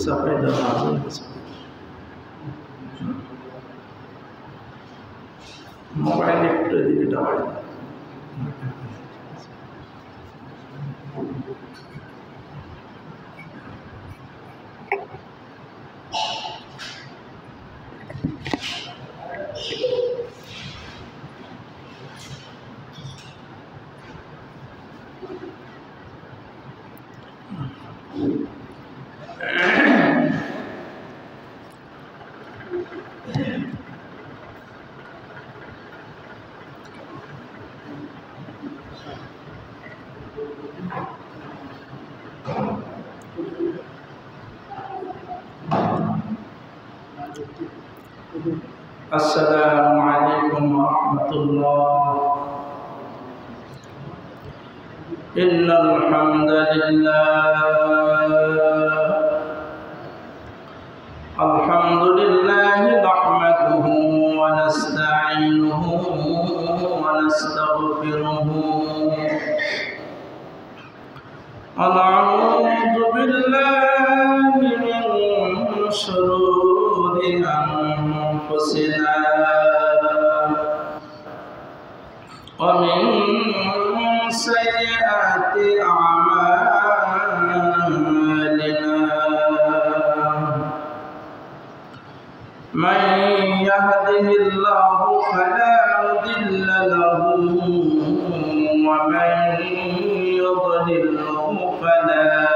sampai dalam mobile itu di dalam. Assalamualaikum warahmatullahi. Innal hamdalillah nahmaduhu wa nasta'inuhu wa nastaghfiruhu wa na'udzu billahi min shururi anfusina wa min sayyiati a'malina man yahdihillahu fala mudilla lahu wa man yudlilhu fala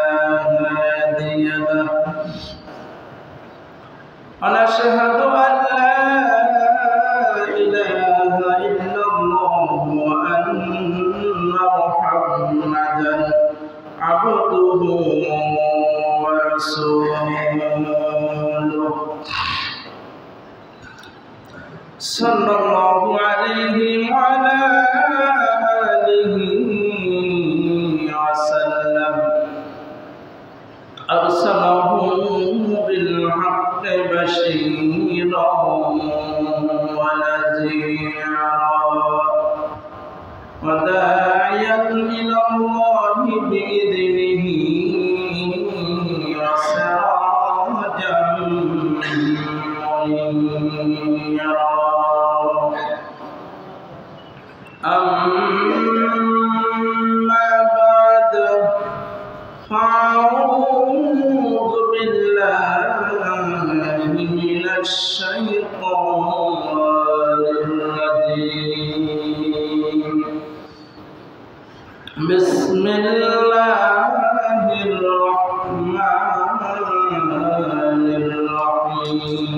hadiya lahu wa nashhadu an la ilaha illallah wa anna Muhammadan abduhu wa rasuluh sallallahu alaihi wa ala alihi wa sallam arsalahu bil haqqi bashiran wa nadhira wa da'iyan ila Allah bi idnihi wa sirajan munira. أما بعد فأعوذ بالله من الشيطان الرجيم بسم الله الرحمن الرحيم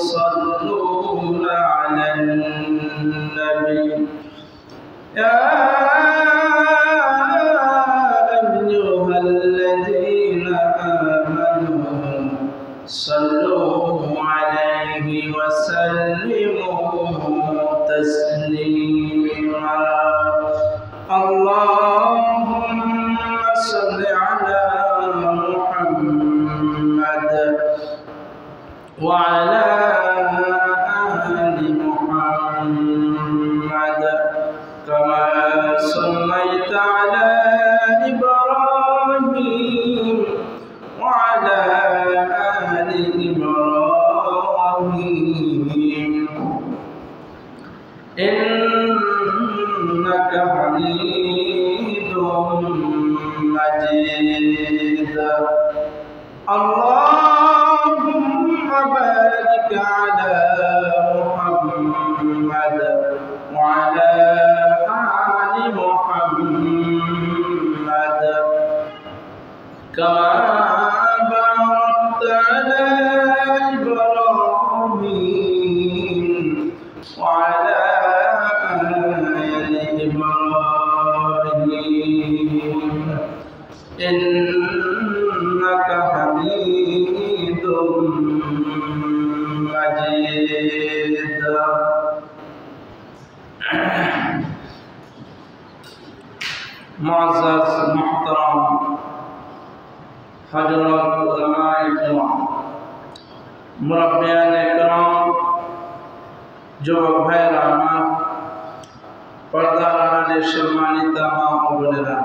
يصلون على النبي يا أيها الذين آمنوا صلوا عليه وسلموا تسليما اللهم صل على محمد وعلى آل محمد كما صليت على إبراهيم وعلى آل إبراهيم إنك حميد مجيد اللهم بارك على محمد وعلى آل محمد كما باركت على إبراهيم وعلى آل إبراهيم إنك حميد مجيد. معزز মুআজ্জাজ মুহতারাম হযরত উলামায়ে কেরাম মুরাব্বিয়ানে কেরাম যুবক ভাইরা আমার পর্দার আড়ালে সম্মানিত মা ও বোনেরা,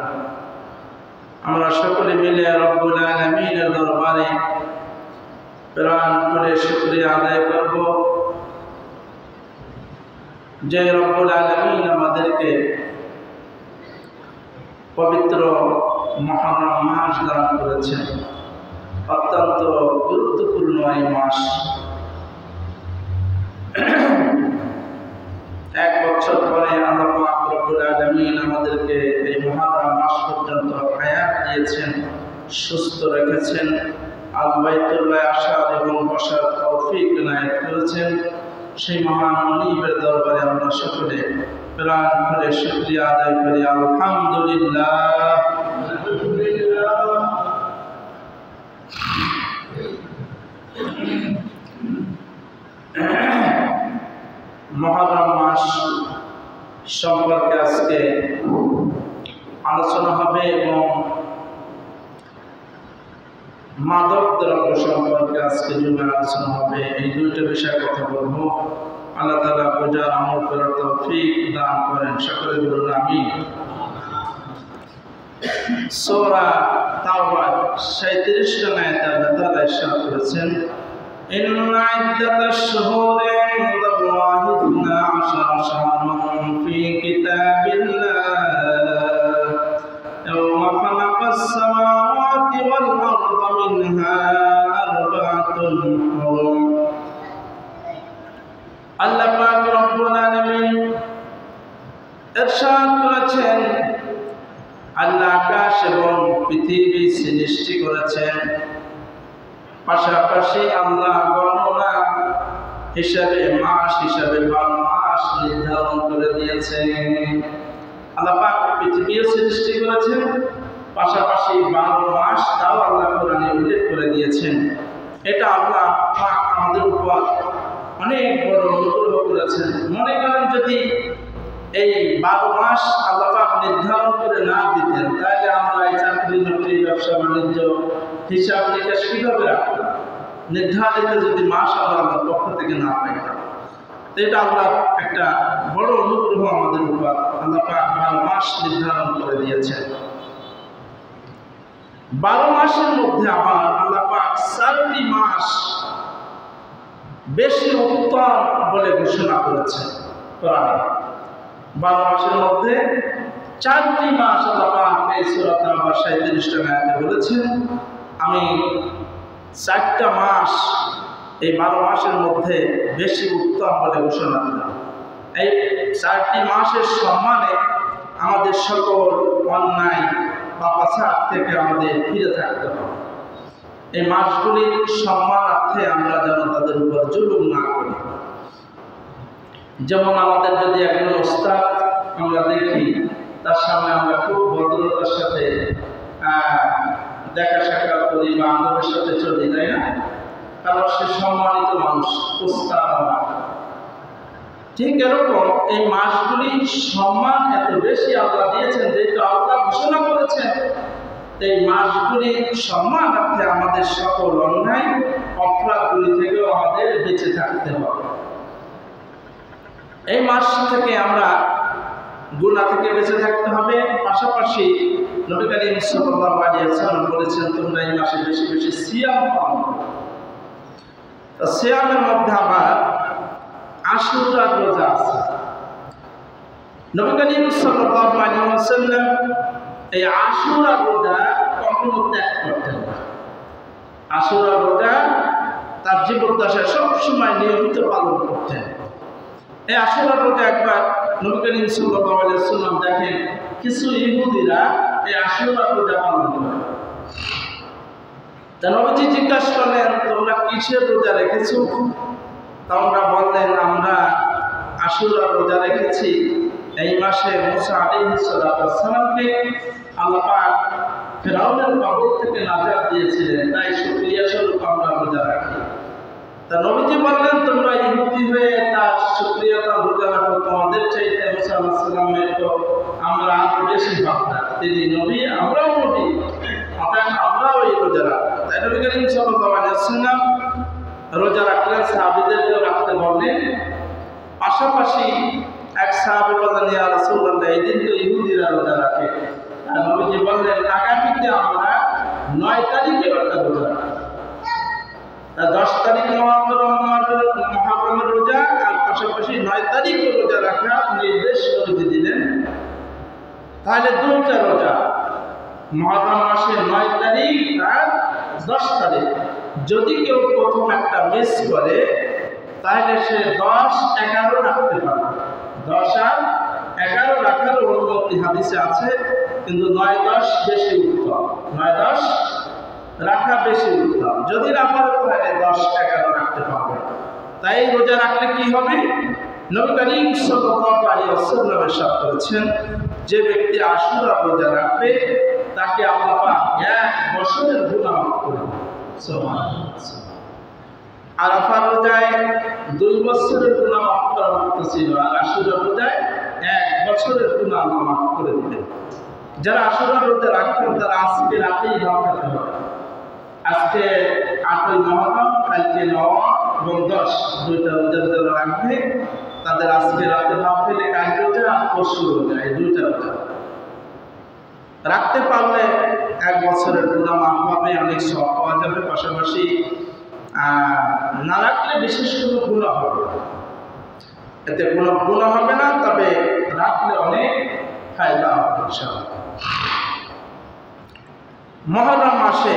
আমরা সকলে মিলে রব্বুল আলামিনের দরবারে প্রাণ করে শুকরিয়া আদায় করব যে রব্বুল আলামিন আমাদেরকে পবিত্র মুহররম মাস দান করেছেন। অত্যন্ত গুরুত্বপূর্ণ এই মাস। এক বছর পরে আল্লাহ পাক রব্বুল আলামিন আমাদেরকে এই মুহররম মাস পর্যন্ত হায়াত দিয়েছেন, সুস্থ রেখেছেন, আল বাইতুল্লাহ আসার এবং বসার তৌফিক এনায়েত করেছেন। সেই মহান মনিবের দরবারে আমরা সকলে প্রাণ করে শুকরিয়া আদায় করি। আলহামদুলিল্লাহ। মুহররম মাস সম্পর্কে আজকে আলোচনা হবে এবং মাদক দ্রব্য সম্পর্কে আজকে জুমার আলোচনা হবে। এই দুইটা বিষয়ে কথা বলবো। আল্লাহ তাআলা বোঝার আমল করার তৌফিক দান করেন, সকলে বলুন আমিন। সূরা তাওবা 37 নং আয়াতে আল্লাহ তাআলা ইরশাদ করেছেন, ইন্না ইদ্দাতাশ শুহুরি ইনদাল্লাহি 12 শাহরান ফি কিতাবিল্লাহ ইয়াওমা খালাকাস সামাওয়াতি ওয়াল আরদা মিনহা আরবা'তুন হুরুম। আল্লাহ পাক রব্বুল আলামিন ইরশাদ করেছেন, আল্লাহ আকাশ এবং পৃথিবী সৃষ্টি করেছেন, পাশাপাশি আল্লাহ গণনা হিসাবে মাস হিসাবে 12 মাস নির্ধারণ করে দিয়েছেন। আল্লাহ পাক পৃথিবীও সৃষ্টি করেছেন, পাশাপাশি 12 মাস তাও আল্লাহ কোরআনে উল্লেখ করে দিয়েছেন। এটা আল্লাহ পাক আমাদের উপর অনেক বড় অনুগ্রহ করেছেন। মনে করেন যদি এই 12 মাস আল্লাহ পাক নির্ধারণ করে না দিতেন, তাহলে আমরা এই চাকরি নকরি ব্যবসা বাণিজ্য হিসাব নিকাশ কিভাবে রাখতাম? নির্ধারিত যদি মাস আল্লাহর পক্ষ থেকে না পাইতাম। তো এটা আল্লাহ একটা বড় অনুগ্রহ আমাদের উপর। আল্লাহ পাক 12 মাস নির্ধারণ করে দিয়েছেন। 12 মাসের মধ্যে আবার আল্লাহ পাক 4টি মাস বেশি উত্তম বলে ঘোষণা করেছেন কোরআনে। 12 মাসের মধ্যে 4টি মাস আল্লাহ পাক এই সূরা তাওবা 37 নং আয়াতে বলেছেন, আমি 4টা মাস এই 12 মাসের মধ্যে বেশি উত্তম বলে ঘোষণা দিলাম। এই 4টি মাসের সম্মানে আমাদের সকল অন্যায় পাপাচার থেকে আমাদের ফিরে থাকতে হবে। এই মাসগুলির সম্মানার্থে আমরা যেন তাদের উপর জুলুম না করি। যেমন আমাদের যদি একজন ওস্তাদ আমরা দেখি, তার সামনে আমরা খুব ভদ্রতার সাথে দেখা সাক্ষাৎ করি বা আদবের সাথে চলি, তাই না? কারণ সে সম্মানিত মানুষ, ওস্তাদ আমরা। ঠিক এরকম এই মাসগুলির সম্মান এত বেশি আল্লাহ দিয়েছেন, যেহেতু আল্লাহ ঘোষণা করেছেন, এই মাসগুলির সম্মানার্থে আমাদের সকল অন্যায় অপরাধগুলি থেকেও আমাদের বেঁচে থাকতে হবে। এই মাস থেকে আমরা গুনাহ থেকে বেঁচে থাকতে হবে। পাশাপাশি নবী করিম সাল্লাল্লাহু আলাইহি ওয়াসাল্লাম বলেছেন, তোমরা এই মাসে বেশি বেশি সিয়াম পালন করো। সিয়ামের মধ্যে আবার আশুরার রোজা আছে। নবী করিম সাল্লাল্লাহু আলাইহি ওয়াসাল্লাম এই আশুরার রোজা কখনো ত্যাগ করতেন না। আশুরার রোজা তার জীবদ্দশায় সবসময় নিয়মিত পালন করতেন। এই আশুরার রোজা একবার নবী করিম সাল্লাল্লাহু আলাইহি ওয়াসাল্লাম দেখেন কিছু ইহুদিরা এই আশুরার রোজা পালন করে। তা নবীজি জিজ্ঞাসা করলেন, তোমরা কিসের রোজা রেখেছো? তোমরা বললেন, আমরা আশুরার রোজা রেখেছি। এই মাসে মুসা আলাইহিস সালামকে আল্লাহ পাক ফিরআউনের কবর থেকে নাজাত দিয়েছিলেন, তাই শুকরিয়া স্বরূপ আমরা রোজা রাখি। তা নবীজি বললেন, তোমরা ইহুদি হয়ে তার শুকরিয়া রোজা রাখো, তোমাদের চাইতে মুসা আলাইহিস সালামের তো আমরা আরো বেশি ভাগ রাখি। তিনি নবী, আমরাও নবী, আমরাও এই রোজা রাখবো। তাই নবী করিম সাল্লাল্লাহু আলাইহি ওয়াসাল্লাম রোজা রাখলেন, সাহাবীদেরকেও রাখতে বললেন। পাশাপাশি এক সাহাবী বললেন, ইয়া রাসূলুল্লাহ, এই দিন তো ইহুদিরা রোজা রাখে। আর নবীজি বললেন, আগামীতে আমরা 9 তারিখে একটা রোজা রাখবো। 10 তারিখ মুহররমের রোজা, আর পাশাপাশি 9 তারিখে রোজা রাখার নির্দেশ নবীজি দিলেন। তাহলে 2টা রোজা, মুহররম মাসের 9 তারিখ আর 10 তারিখ। যদি কেউ প্রথম একটা মিস করে তাহলে সে 10-11 রাখতে পারবে। 10 আর 11 রাখার অনুমতি হাদিসে আছে, কিন্তু 9-10 বেশি উত্তম। 9-10 রাখা বেশি উত্তম। যদি না পারে তাহলে 10-11 রাখতে পারবে। তাই রোজা রাখলে কি হবে? নবী করিম সাল্লাল্লাহু আলাইহি ওয়াসাল্লাম ইরশাদ করেছেন, যে ব্যক্তি আশুরা রোজা রাখবে তাকে আল্লাহ পাক 1 বছরের গুনাহ মাফ করে দেবেন। সুবহানাল্লাহ। আরাফার রোজায় 2 বছরের গুনাহ মাফ করার মতো ছিল, আর আশুরা রোজায় 1 বছরের গুনাহ মাফ করে দিলেন। যারা আশুরা রোজা রাখবেন তারা আজকে রাতেই ভাব খেতে হবে। আজকে 8ই মুহররম, কালকে 9 এবং 10, 2টা রোজা যারা রাখবে তাদের আজকে রাতে ভাব খেলে কাল রোজা আর পরশু রোজা, এই 2টা রোজা রাখতে পারলে 1 বছরের গুনাহ মাফ হবে, অনেক সওয়াব পাওয়া যাবে। পাশাপাশি না রাখলে বিশেষ কোনো গুনাহ হবে না, এতে কোনো গুনাহ হবে না, তবে রাখলে অনেক ফায়দা হবে ইনশাআল্লাহ। মুহররম মাসে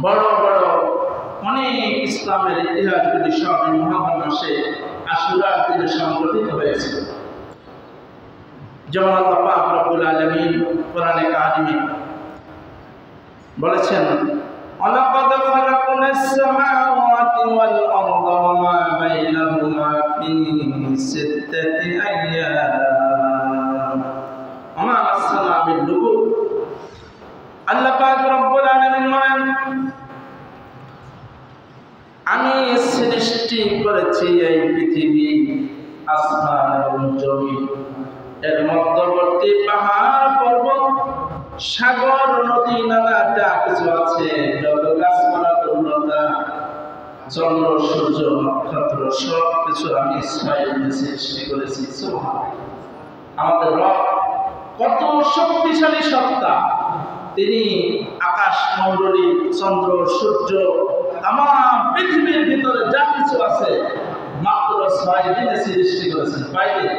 বড় বড় অনেক ইসলামের ইতিহাসগুলি সব মুহররম মাসে আশুরার দিনে সংগঠিত হয়েছে। যেমন আল্লাহ পাক রব্বুল আলামিন কোরআনে কারিমে বলেছেন, وَلَقَدْ خَلَقْنَا السَّمَاوَاتِ وَالْأَرْضَ وَمَا بَيْنَهُمَا فِي 6 أَيَّامٍ وَمَا مَسَّنَا مِن لُغُوبٍ। আল্লাহ পাক রব্বুল আলামিন বলেন, আমি সৃষ্টি করেছি এই পৃথিবী, আসমান এবং জমিন, এর মধ্যবর্তী পাহাড় পর্বত, সাগর, নদী, নালা যা কিছু আছে, যত গাছপালা, তরুণতা, চন্দ্র, সূর্য, নক্ষত্র, সব কিছু আমি 6 দিনে সৃষ্টি করেছি। সুবহানাল্লাহ। আমাদের রব কত শক্তিশালী সত্তা! তিনি আকাশ মণ্ডলী, চন্দ্র, সূর্য, তামাম পৃথিবীর ভিতরে যা কিছু আছে মাত্র 6 দিনে সৃষ্টি করেছেন। কয় দিন?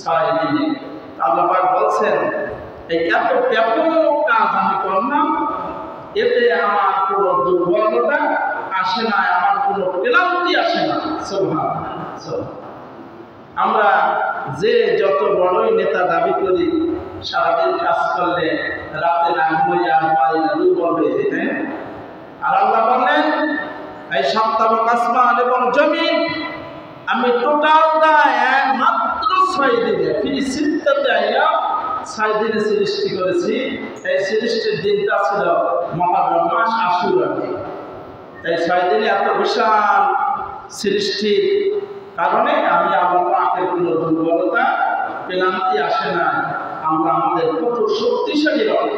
6 দিনে। আল্লাহ পাক বলছেন, এই এত ব্যাপক কাজ আমি করলাম, এতে আমার কোনো দুর্বলতা আসে না, আমার কোনো ক্লান্তি আসে না। সুবহানাল্লাহ। আমরা যে যত বড়ই নেতা দাবি করি, সারাদিন কাজ করলে রাতে না ঘুমিয়ে আর পারি না, দুর্বল হয়ে যেতে। আর আল্লাহ বললেন, এই সপ্তাহ আসমান এবং জমিন আমি টোটালটা মাত্র 6 দিনে, ফিরি সিদ্ধাতে আইয়া 6 দিনে সৃষ্টি করেছি। এই সৃষ্টির দিনটা ছিল মুহররম মাস, আশুরার দিন। এই 6 দিনে এত বিশাল সৃষ্টির কারণে আমি আমার পাকের কোনো দুর্বলতা, ক্লান্তি আসে না। আমরা আমাদের কত শক্তিশালী রব,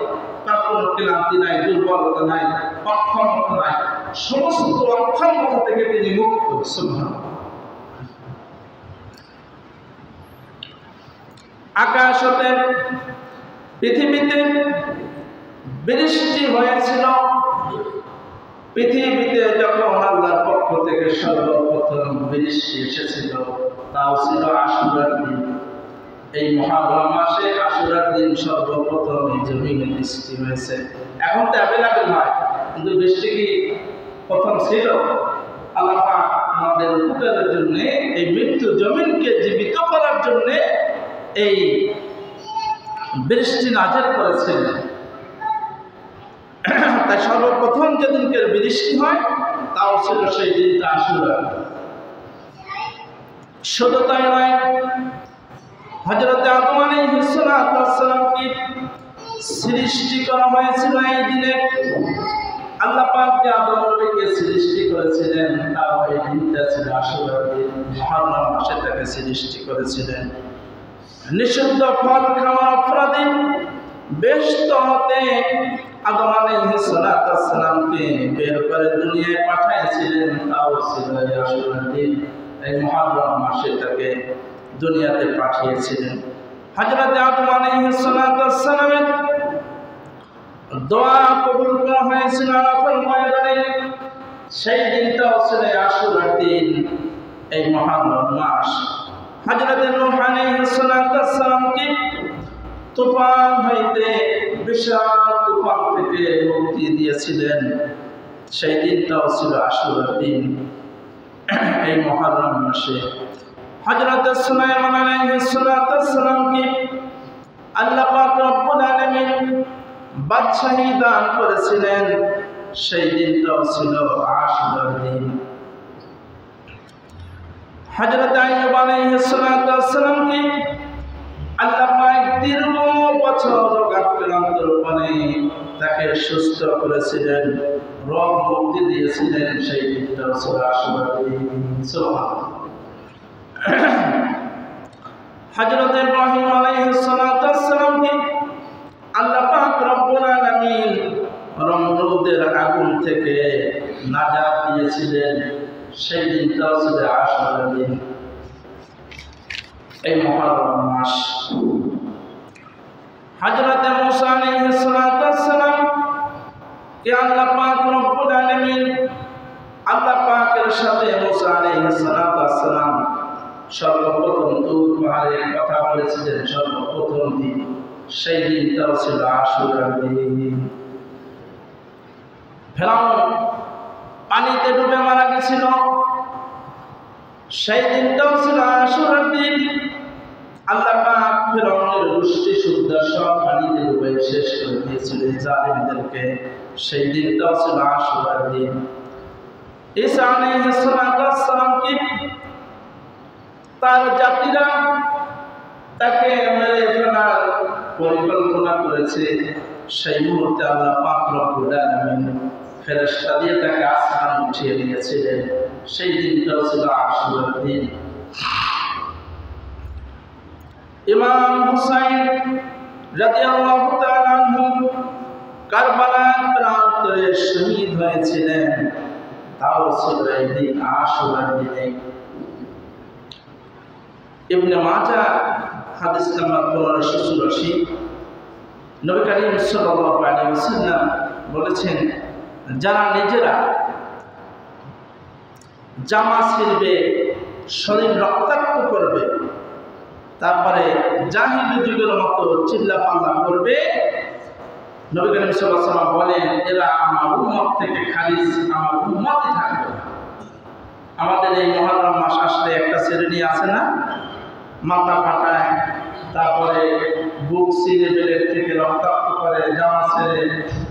তার কোনো ক্লান্তি নাই, দুর্বলতা নাই, অক্ষমতা নাই, সমস্ত অক্ষমতা থেকে তিনি মুক্ত। সুবহানাল্লাহ। আকাশ হতে পৃথিবীতে বৃষ্টি হয়েছিল। পৃথিবীতে যখন আল্লাহর পক্ষ থেকে সর্বপ্রথম বৃষ্টি এসেছিল, তাও ছিল আশুরার দিন। এই মুহররম মাসে আশুরার দিন সর্বপ্রথম এই জমিনে বৃষ্টি হয়েছে। এখন তো অ্যাভেলেবেল হয়, কিন্তু বৃষ্টি কি প্রথম ছিল? আল্লাহ পাক আমাদের উপকারের জন্য, এই মৃত্যু জমিনকে জীবিত করার জন্য এই বৃষ্টি নাযিল করেছেন। তাই সর্বপ্রথম যেদিনকে বৃষ্টি হয় তাও ছিল সেই দিনটা আশুরা। শুধু তাই নয়, হযরত আদম আলাইহিস সালামকে সৃষ্টি করা হয়েছিল এই দিনে। আল্লাহ পাক যে আদম নবীকে সৃষ্টি করেছিলেন, তাও এই দিনটা ছিল আশুরার দিন। মুহররম মাসে তাকে সৃষ্টি করেছিলেন। নিষিদ্ধ ফল খাওয়ার অপরাধী বেহেশত হতে আদম আলাইহিস সালামকে বের করে দুনিয়ায় পাঠিয়েছিলেন, তাও ছিল আশুরার দিন। এই মুহররম মাসে তাকে দুনিয়াতে পাঠিয়েছিলেন। হযরত আদম আলাইহিস সালামের দোয়া কবুল করা হয়েছিল আরাফার ময়দানে। সেই দিনটাও ছিল আশুরার দিন, এই মুহররম মাস। হযরত নূহ আলাইহিস সালামকে তুফান হইতে, বিশাল তুফান থেকে মুক্তি দিয়েছিলেন। সেই দিনটাও ছিল আশুরার দিন, এই মুহররম মাসে। হযরত সুলাইমান আলাইহিস সালামকে আল্লাহ পাক রব্বুল আলামিন বাদশাহী দান করেছিলেন। সেই দিনটাও ছিল আশুরার দিন। হযরত আইয়ুব আলাইহিস সালামকে আল্লাহ পাক দীর্ঘ বছর রোগাক্রান্তর পরে তাকে সুস্থ করেছিলেন, রোগ মুক্তি দিয়েছিলেন। সেই দিনটাও ছিল আশুরার দিন। সুবহানাল্লাহ। হযরত ইব্রাহিম আলাইহিস সালামকে আল্লাহ পাক রব্বুল আলামিন নমরুদের আগুন থেকে নাজাত দিয়েছিলেন। সেই দিনটাও ছিল আশুরার দিন, এই মুহররম মাস। হযরত মূসা আলাইহিস সালাম কে আল্লাহ পাক রব্বুল আলামিন, আল্লাহ পাকের সাথে মূসা আলাইহিস সালাম সর্বপ্রথম তুর পাহাড়ে কথা বলেছিলেন, সর্বপ্রথম দিন। সেই দিনটাও ছিল আশুরার দিন। ফেরাউন পানিতে ডুবে মারা গেছিল, সেই দিনটাও ছিল আশুরার দিন। আল্লাহ পাক ফেরাউনের গোষ্ঠী শুদ্ধ সব পানিতে ডুবে শেষ করে দিয়েছিলেন জালিমদেরকে। সেই দিনটাও ছিল আশুরার দিন। ঈসা আলাইহিস সালামকে তার জাতিরা তাকে মেরে ফেলার পরিকল্পনা করেছে। সেই মুহূর্তে আল্লাহ পাক রব্বুল আলামিন ফেরেশতা দিয়ে তাকে আসমান উঠিয়ে নিয়েছিলেন। সেই দিনটাও ছিল আশুরার দিন। ইমাম হুসাইন রাদিয়াল্লাহু তাআলা আনহু কারবালার প্রান্তরে শহীদ হয়েছিলেন, তাও ছিল এই দিন আশুরার দিনে। ইবনে মাজাহ হাদিস নাম্বার 1584, নবী করিম সাল্লাল্লাহু আলাইহি ওয়াসাল্লাম বলেছেন, যারা নিজেরা জামা ছিঁড়বে, শরীর রক্তাক্ত করবে, তারপরে জাহিলি যুগের মতো চিল্লাপাল্লা করবে, নবী করিম সাল্লাল্লাহু আলাইহি ওয়াসাল্লাম বলেন, এরা আমার উম্মত থেকে খারিজ, আমার উম্মতই থাকবে। আমাদের এই মুহররম মাস আসলে একটা শ্রেণী আছে না, মাথা ফাটায়, তারপরে বুক ছিঁড়ে বেলের থেকে রক্তাক্ত করে, জামা ছেড়ে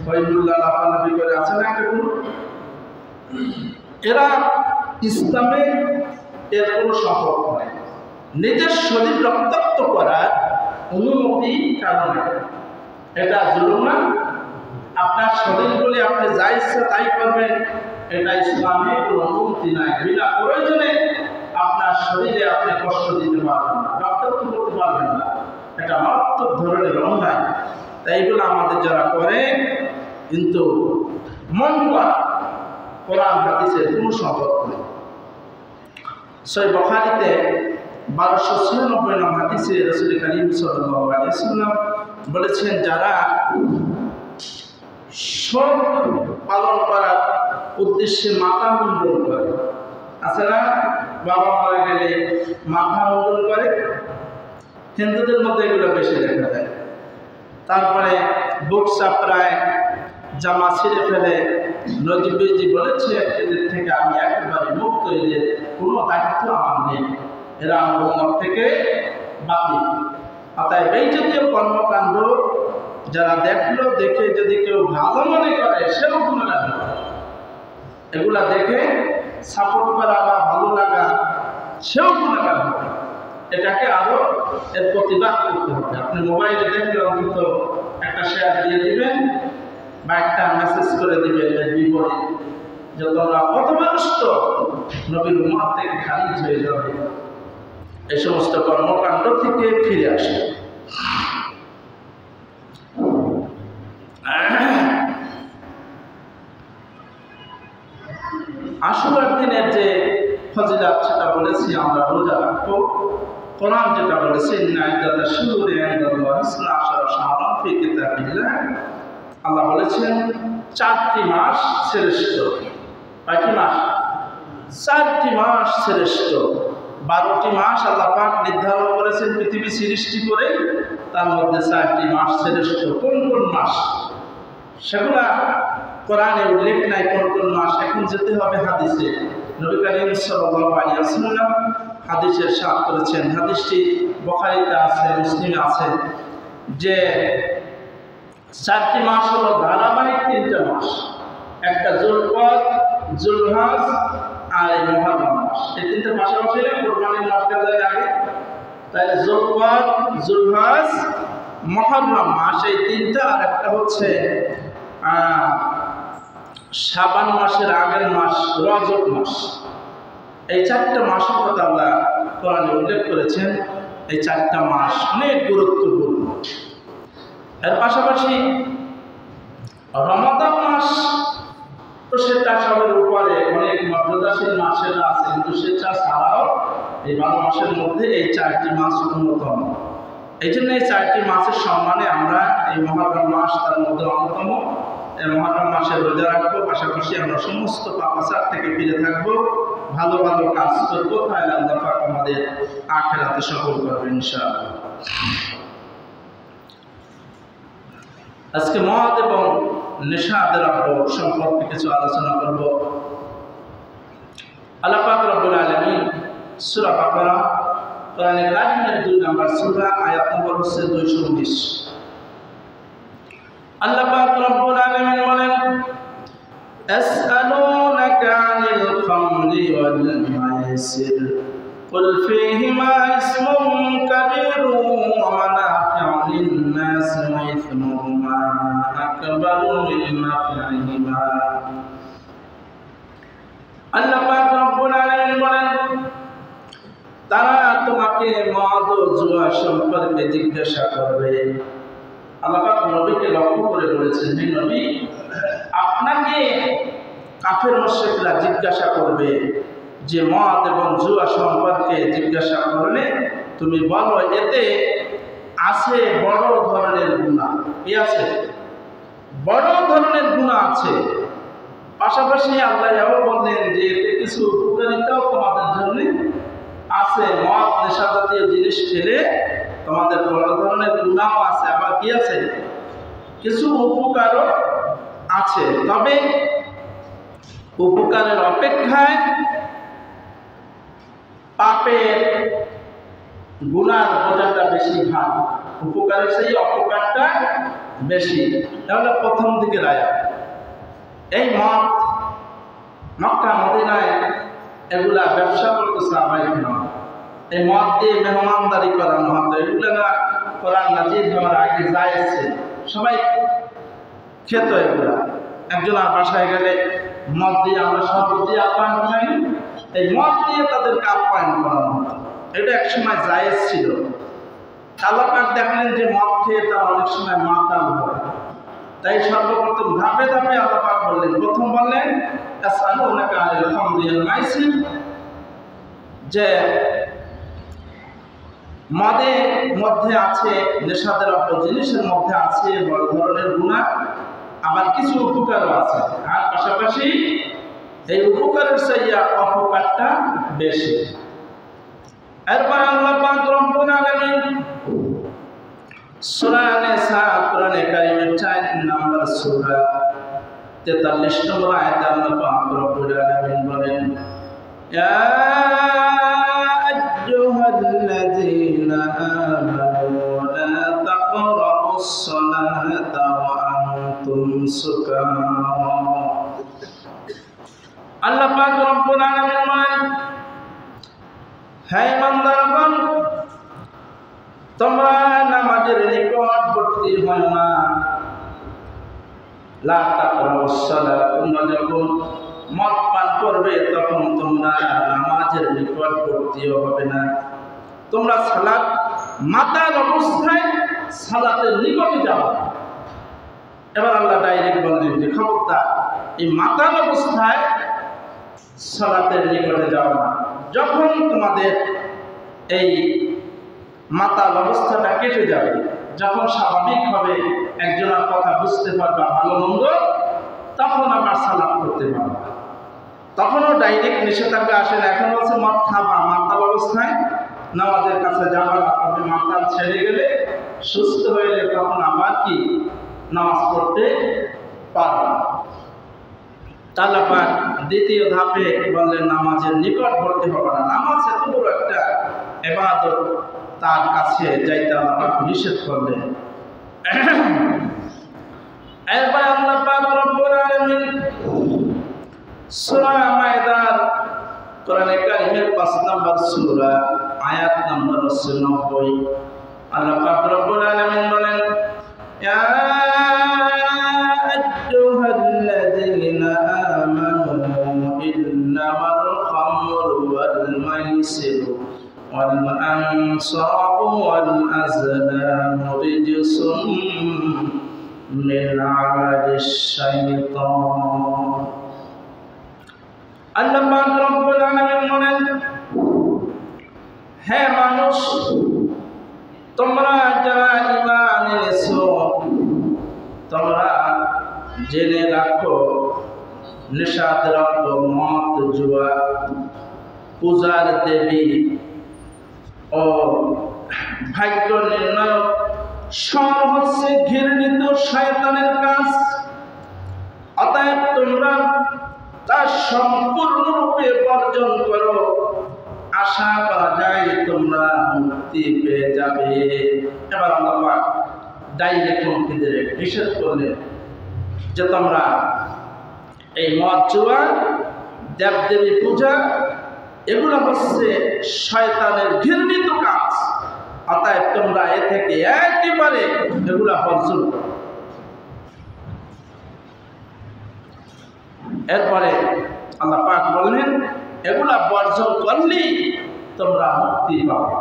হইদুল্লাহ লাফালাফি করে, আছে না একটা গ্রুপ। এরা ইসলামে এর কোনো সম্পর্ক নেই। নিজের শরীর রক্তাক্ত করার অনুমতি কারণ এটা জুলুম না। আপনার শরীর বলে আপনি যা ইচ্ছা তাই করবেন, এটা ইসলামে কোনো অনুমতি নাই। বিনা প্রয়োজনে আপনার শরীরে আপনি কষ্ট দিতে পারবেন না, রক্তাক্ত করতে পারবেন না, এটা মারাত্মক ধরনের অন্যায়। তাই এগুলো আমাদের যারা করে, কিন্তু মন করা কোরআন হাদিসের কোনো সম্পর্ক নেই। সহিহ বুখারীতে 1296 নং হাদিসে রাসূল করিম সাল্লাল্লাহু আলাইহি ওয়াসাল্লাম বলেছেন, যারা শোক পালন করার উদ্দেশ্যে মাথা মুন্ডন করে, আছে না, বাবা মারা গেলে মাথা মুন্ডন করে, হিন্দুদের মধ্যে এগুলো বেশি দেখা যায়। তারপরে বুক চাপড়ায়, জামা ছিঁড়ে ফেলে, নবীজি বলেছে, এদের থেকে আমি একেবারে মুক্ত, এদের কোনো দায়িত্ব আমার নেই, এরা আমার উম্মত থেকে বাতিল। অতএব এই জাতীয় কর্মকাণ্ড যারা দেখলো, দেখে যদি কেউ ভালো মনে করে, সেও গুণগান করে। এগুলা দেখে সাপোর্ট করা বা ভালো লাগা, সেও গুণগান করে। এটাকে আরো এর প্রতিবাদ করতে হবে। আপনি মোবাইলে দেখলে অন্তত একটা শেয়ার দিয়ে দিবেন বা একটা মেসেজ করে দিবেন এর বিপরীত, যে তোমরা পথভ্রষ্ট, নবীর উম্মত থেকে খারিজ হয়ে যাবে। এই সমস্ত কর্মকাণ্ড থেকে ফিরে আসে। আশুরার দিনের যে ফজিলাত সেটা বলেছি আমরা, রোজা রাখবো। কোরআন যেটা বলেছে আল্লাহ বলেছেন 4টি মাস শ্রেষ্ঠ। কয়টি মাস? 4টি মাস শ্রেষ্ঠ। 12টি মাস আল্লাহ পাক নির্ধারণ করেছেন পৃথিবী সৃষ্টি করে, তার মধ্যে 4টি মাস শ্রেষ্ঠ। কোন কোন মাস সেগুলা কোরআনে উল্লেখ নাই। কোন কোন মাস? এখন যেতে হবে হাদিসে। নবী করিম সাল্লাল্লাহু আলাইহি ওয়াসাল্লাম হাদিসে ইরশাদ করেছেন, হাদিসটি বুখারীতে আছে, মুসলিমে আছে, যে 4টি মাস হলো ধারাবাহিক 3টা মাস। একটা যুলকদ, যুলহজ আর এই মুহররম মাস। এই 3টা পাশাপাশি কুরবানির মাসটা যায় আগে, তাই যুলকদ, যুলহজ, মুহররম মাস এই 3টা। আর একটা হচ্ছে শাবান মাসের আগের মাস রজব মাস। এই 4টা মাসের কথা আল্লাহ কোরআনে উল্লেখ করেছেন। এই 4টা মাস অনেক গুরুত্বপূর্ণ। এর পাশাপাশি রমাদান মাস তো সেটা সবের উপরে অনেক মর্যাদাশীল মাস সেটা আছে, কিন্তু সেটা ছাড়াও এই 12 মাসের মধ্যে এই 4টি মাস অন্যতম। এই জন্য এই 4টি মাসের সম্মানে আমরা এই মুহররম মাস তার মধ্যে অন্যতম। এই মুহররম মাসে রোজা রাখবো, পাশাপাশি আমরা সমস্ত পাপাচার থেকে ফিরে থাকবো, ভালো ভালো কাজ করবো, তাহলে আল্লাহ পাক আমাদের আখিরাতে সফল করবেন ইনশাআল্লাহ। আজকে মদ এবং নেশাদের সম্পর্কে কিছু আলোচনা করব। আল্লাহ পাক রব্বুল আলামিন সূরা বাকারা কোরআনে কারিমের 2 নম্বর সূরা, আয়াত নম্বর হচ্ছে 219। আল্লাহ পাক রব্বুল আলামিন বলেন, আসআলুনাকা আনিল খামরি ওয়াল মাইসির কুল ফীহিমা ইসমুন কাবীরুন ওয়া মানাফি'ু লিন-নাস ওয়া ইসমুহুমা আকবারু মিন নাফ'িহিমা। আল্লাহ পাক রব্বুল আলামিন বলেন, তারা তোমাকে মদ ও জুয়া সম্পর্কে জিজ্ঞাসা করবে। আল্লাহ পাক নবীকে লক্ষ্য করে বলেছেন, হে নবী, আপনাকে কাফের মুশরিকরা জিজ্ঞাসা করবে যে মদ এবং জুয়া সম্পর্কে জিজ্ঞাসা করলে তুমি বলো এতে আছে বড় ধরনের গুনাহ। কি আছে? বড় ধরনের গুনাহ আছে। পাশাপাশি আল্লাহ এও বললেন যে এতে কিছু উপকারিতাও তোমাদের জন্য আছে। মদ নেশা জাতীয় জিনিস খেলে তোমাদের বড় ধরনের গুনাহ আছে, আবার কি আছে? কিছু উপকারও আছে। তবে উপকারের অপেক্ষায় পাপের গুনার বোঝাটা বেশি ভালো, উপকারের সেই অপকারটা বেশি। তাহলে প্রথম দিকে রায়া এই মদ মক্কা মদিনায় এগুলা ব্যবসা করতে স্বাভাবিক নয়। এই মদ দিয়ে মেহমানদারি করানো হতো, এগুলো না কোরআন নাজিল হওয়ার আগে যাইছে, সবাই খেত এগুলা। একজনের বাসায় গেলে মদ দিয়ে আমরা শরবত দিয়ে আপ্যায়ন করি, এই মদ দিয়ে তাদেরকে আপ্যায়ন করানো হতো। এটা একসময় জায়েজ ছিল। আল্লাহ পাক দেখলেন যে মদ খেয়ে তারা অনেক সময় মাতাল হয়, তাই সর্বপ্রথম ধাপে ধাপে আল্লাহ পাক বললেন, প্রথম বললেন আসআলুনাকা আনিল খামরি ওয়াল মাইসির, যে মদের মধ্যে আছে, নেশাদের জিনিসের মধ্যে আছে বড় ধরনের গুনাহ, আবার কিছু উপকারও আছে। আর পাশাপাশি এই উপকারের চেয়ে অপকারটা বেশি। এরপর আল্লাহ পাক রব্বুল আলামিন সূরা নিসা কোরআনে কারীমের 4 নম্বর সূরা 43 নম্বর আয়াতে আল্লাহ পাক রব্বুল আলামিন বলেন, ইয়া আইয়ুহাল্লাযীনা আমানু লা তাকরাবুস সালাতা ওয়া আনতুম সুকারা। আল্লাহ পাক রব্বুল আলামিন বলেন, হে ইমানদারগণ, তোমরা নামাজের নিকটবর্তী হয় না। লা তাকরাবুস সালাত, তোমরা যখন মদ পান করবে তখন তোমরা নামাজের নিকটবর্তীও হবে না। তোমরা সালাত মাতাল অবস্থায় সালাতের নিকটে যাও। এবার আল্লাহ ডাইরেক্ট বললেন যে খবরদার এই মাতাল অবস্থায় সালাতের নিকটে যাও না। যখন তোমাদের এই মাতাল অবস্থাটা কেটে যাবে, যখন স্বাভাবিকভাবে একজনের কথা বুঝতে পারবা ভালো মন্দ, তখন আবার সালাত করতে পারবা। তখনও ডাইরেক্ট নিষেধাজ্ঞা আসে না। এখন বলছে মদ খাবা, মাতাল অবস্থায় নামাজের কাছে যাবা না। তবে মাতাল ছেড়ে গেলে, সুস্থ হয়ে গেলে তখন আবার কি নামাজ পড়তে পারবা। আল্লাহ পাক দ্বিতীয় ধাপে বললেন নামাজের নিকটবর্তী হবে না। নামাজ এত বড় একটা ইবাদত, তার কাছে যাইতে আল্লাহ পাক নিষেধ করলেন। এরপর আল্লাহ পাক রব্বুল আলামিন সূরা মাইদার কোরআনে কারীমের ৫ নম্বর সূরা আয়াত নম্বর ৯০ আল্লাহ পাক রব্বুল আলামিন বলেন, ইয়া আইয়ুহাল্লাযীনা আমানু ইন্নামাল খামরু ওয়াল মাইসিরু ওয়াল আনসাবু ওয়াল আজলামু রিজসুম মিন আমালিশ শাইতান। আল্লাহ পাক রব্বুল আলামিন বলেন, হে মানুষ, তোমরা যারা ঈমান এনেছো, তোমরা জেনে রাখো নেশা দ্রব্য, মদ, জুয়া, পূজার দেবী ও ভাগ্য নির্ণায়ক সব হচ্ছে ঘৃণিত শয়তানের কাজ। অতএব তোমরা তা সম্পূর্ণরূপে বর্জন করো, আশা করা যায় তোমরা মুক্তি পেয়ে যাবে। এবার আল্লাহ পাক ডাইরেক্ট নিষেধ করলেন যে তোমরা এই মদ, জুয়া, দেবদেবী পূজা, এগুলো হচ্ছে শয়তানের ঘৃণিত কাজ। অতএব তোমরা এ থেকে একেবারে এগুলা বর্জন করো। এরপরে আল্লাহ পাক বললেন এগুলা বর্জন করলেই তোমরা মুক্তি পাবে।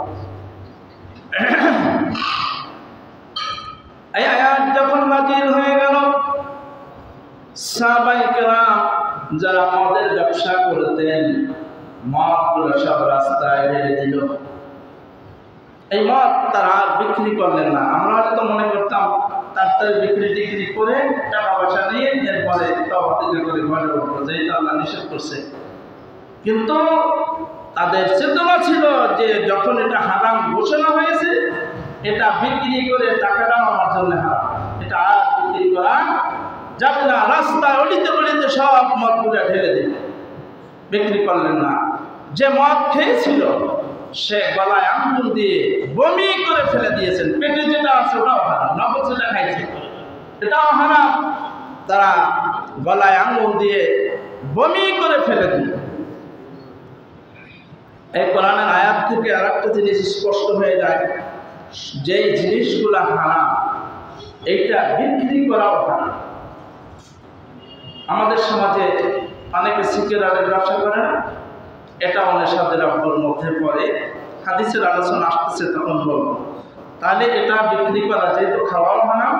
এই আয়াত যখন নাযিল হয়ে গেল, সাহাবায়ে কেরাম যারা মদের ব্যবসা করতেন, মদগুলো সব রাস্তায় ঢেলে দিল। এই মদ তারা আর বিক্রি করলেন না। আমরা হয়তো মনে করতাম তার বিক্রি টিক্রি করে টাকা পয়সা নিয়ে এরপরে তওবা করে ঘরে উঠবো, যেটা আল্লাহ নিষেধ করছে। কিন্তু তাদের চেতনা ছিল যে যখন এটা হারাম ঘোষণা হয়েছে, এটা বিক্রি করে টাকাটাও আমার জন্য হারাম, এটা আর বিক্রি করা যাবে না। রাস্তায় অলিতে গলিতে সব মদগুলো ঢেলে দিলেন, বিক্রি করলেন না। যে মদ খেয়েছিল সে গলায় আঙ্গুল দিয়ে বমি করে ফেলে দিয়েছেন। পেটে যেটা আছে ওটাও হারাম, নগদ যেটা খাইছে এটাও হারাম। তারা গলায় আঙ্গুল দিয়ে বমি করে ফেলে দিল। এই কোরআনের আয়াত থেকে আর একটা জিনিস স্পষ্ট হয়ে যায়, যেই জিনিসগুলা হারাম এইটা বিক্রি করাও হারাম। আমাদের সমাজে অনেকে সিগারেটের ব্যবসা করে না, এটাও নেশা দ্রব্যের মধ্যে পড়ে। হাদিসের আলোচনা আসতেছে তখন বলবো। তাহলে এটা বিক্রি করা, যেহেতু খাওয়াও হারাম,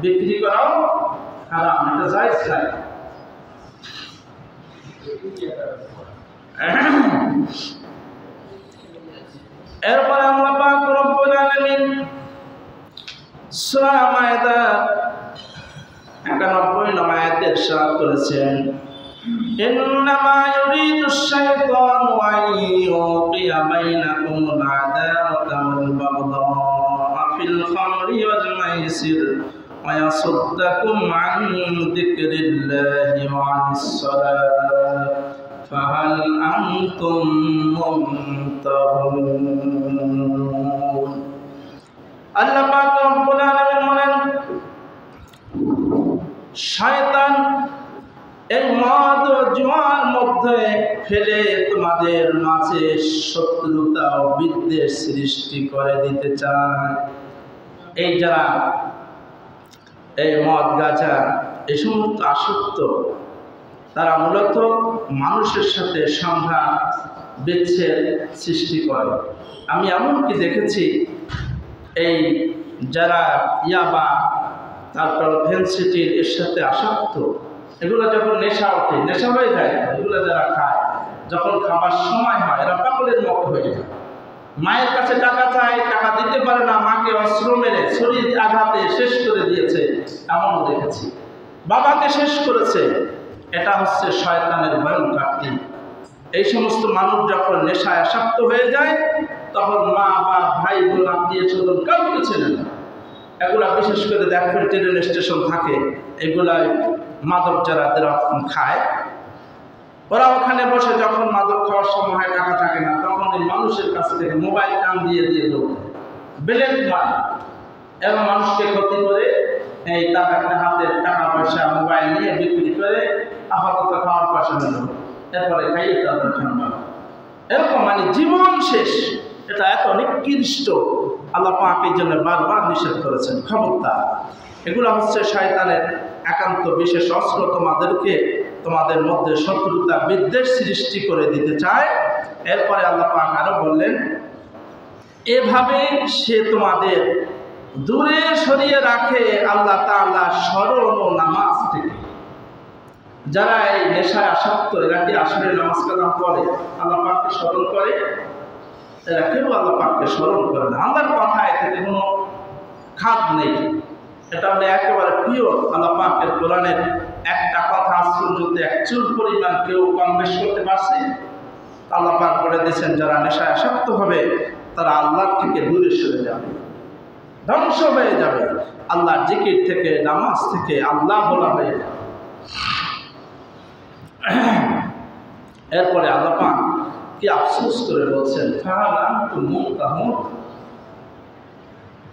বিক্রি করাও হারাম, এটা জায়েজ নাই। এরপরে আল্লাহ পাক রব্বুল আলামিন সূরা মাইদা 91 নম্বর আয়াতে ইরশাদ করেছেন, ইন্নামা ইউরিদুশ শাইতানু আন ইউকিয়া বাইনাকুমুল আদাওয়াতা ওয়াল বাগদা ফিল খামরি ওয়াল মাইসির ওয়া ইয়াসুদ্দাকুম আন যিকরিল্লাহি ওয়া আনিস সালাত ফাহাল আনতুম মুনতাহুন। আল্লাহ পাক রব্বুল আলামিন বলেন, শয়তান এই মদ ও জুয়ার মধ্যে ফেলে তোমাদের মাঝে শত্রুতা ও বিদ্বেষ সৃষ্টি করে দিতে চায়। এই যারা এই মদ, গাঁজা, এই সমস্ত আসক্ত, তারা মূলত মানুষের সাথে সংঘাত বিচ্ছেদ সৃষ্টি করে। আমি এমনকি দেখেছি এই যারা ইয়াবা তারপর ফেন্সিটির এর সাথে আসক্ত, এগুলো যখন নেশা ওঠে, নেশা হয়ে যায়, এগুলো যারা খায়, যখন খাবার সময় হয় এরা পাগলের মতো হয়ে যায়। মায়ের কাছে টাকা চায়, টাকা দিতে পারে না, মাকে অস্ত্র মেরে শরীর আঘাতে শেষ করে দিয়েছে, এমনও দেখেছি। বাবাকে শেষ করেছে। এটা হচ্ছে শয়তানের ভয়ঙ্কর দিক। এই সমস্ত মানুষ যখন নেশায় আসক্ত হয়ে যায়, তখন মা বা ভাই বোন আত্মীয় স্বজন কাউকে চেনে না। এগুলা বিশেষ করে দেখবেন ট্রেন স্টেশন থাকে, এগুলাই মাদক যারা খায়, ওরা ওখানে বসে যখন মাদক খাওয়ার সময় টাকা থাকে না, তখন এই মানুষের কাছ থেকে মোবাইল টান দিয়ে দিয়ে দৌড়ে ব্ল্যাক মানি এবং মানুষকে ক্ষতি করে এই তাদের হাতের টাকা পয়সা মোবাইল নিয়ে বিক্রি করে আপাতত খাওয়ার পয়সা নিল, এরপরে খাইয়ে তাদের ঠান্ডা, এরকম মানে জীবন শেষ। এটা এত নিকৃষ্ট, আল্লাহ পাক এই জন্য বারবার নিষেধ করেছেন, খবরদার। এগুলো হচ্ছে শয়তানের একান্ত বিশেষ অস্ত্র, তোমাদের মধ্যে শত্রুতা বিদ্বেষ সৃষ্টি করে দিতে চায়। এরপরে আল্লাহ পাক আরো বললেন, এভাবে সে তোমাদের দূরে সরিয়ে রাখে আল্লাহ তাআলা স্মরণ ও নামাজ থেকে। যারা এই নেশায় আসক্ত, এরা কি আসলে নামাজ কালাম পড়ে, আল্লাহ পাককে স্মরণ করে? এরা কেউ আল্লাহ পাককে স্মরণ করে না। আল্লাহর কথা এতে কোনো খাদ নেই, এটা হলো একেবারে পিওর আল্লাহ পাকের কোরআনের একটা কথা আশ্চর্যতে এক চুল পরিমাণ কেউ কম বেশ করতে পারছে? আল্লাহ পাক বলে দিয়েছেন, যারা নেশায় আসক্ত হবে তারা আল্লাহর থেকে দূরে সরে যাবে, ধ্বংস হয়ে যাবে। আল্লাহর জিকির থেকে, নামাজ থেকে আল্লাহ বলা হয়ে যাবে। এরপরে আল্লাহ পাক কি আফসোস করে বলছেন,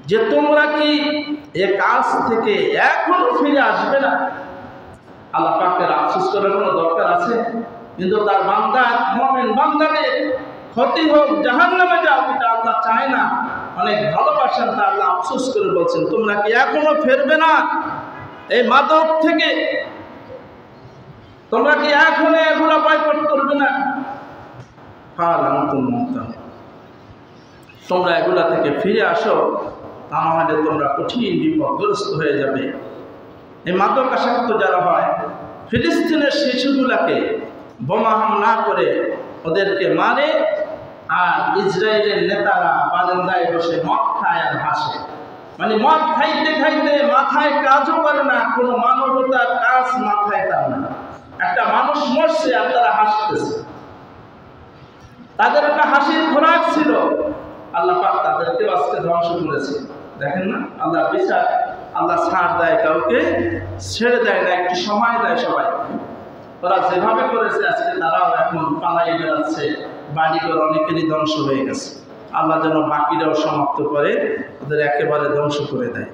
যে তোমরা কি এ কাজ থেকে এখনো ফিরে আসবে না? আল্লাহ পাকের আফসোস করার কোনো দরকার আছে? কিন্তু তার বান্দা, মুমিন বান্দাদের ক্ষতি হোক, জাহান্নামে যাও, এটা আল্লাহ চায় না। অনেক ভালোবাসেন, তা আল্লাহ আফসোস করে বলছেন, তোমরা কি এখনো ফিরবে না এই মাদক থেকে? তোমরা কি এখনো এগুলো বয়কট করবে না? তোমরা এগুলা থেকে ফিরে আসো, তা নাহলে তোমরা কঠিন বিপদগ্রস্ত হয়ে যাবে। এই মাদক আসক্ত যারা হয়, ফিলিস্তিনের শিশুগুলাকে বোমা হামলা করে ওদেরকে মারে, আর ইসরায়েলের নেতারা বারান্দায় বসে মদ খায় আর হাসে। মানে মদ খাইতে খাইতে মাথায় কাজও করে না, কোনো মানবতার কাজ মাথায় তার না। একটা মানুষ মরছে আর তারা হাসতেছে। তাদের একটা হাসির খোরাক ছিল, আল্লাহ পাক তাদেরকেও আজকে ধ্বংস করেছে। দেখেন না, আল্লাহ বিচার, আল্লাহ ছাড় দেয় কাউকে, ছেড়ে দেয় না, একটু সময় দেয় সবাই। ওরা যেভাবে করেছে আজকে তারাও এখন পালাই বেড়াচ্ছে, বাড়িঘর অনেকেরই ধ্বংস হয়ে গেছে। আল্লাহ যেন বাকিরাও সমাপ্ত করে, ওদের একেবারে ধ্বংস করে দেয়।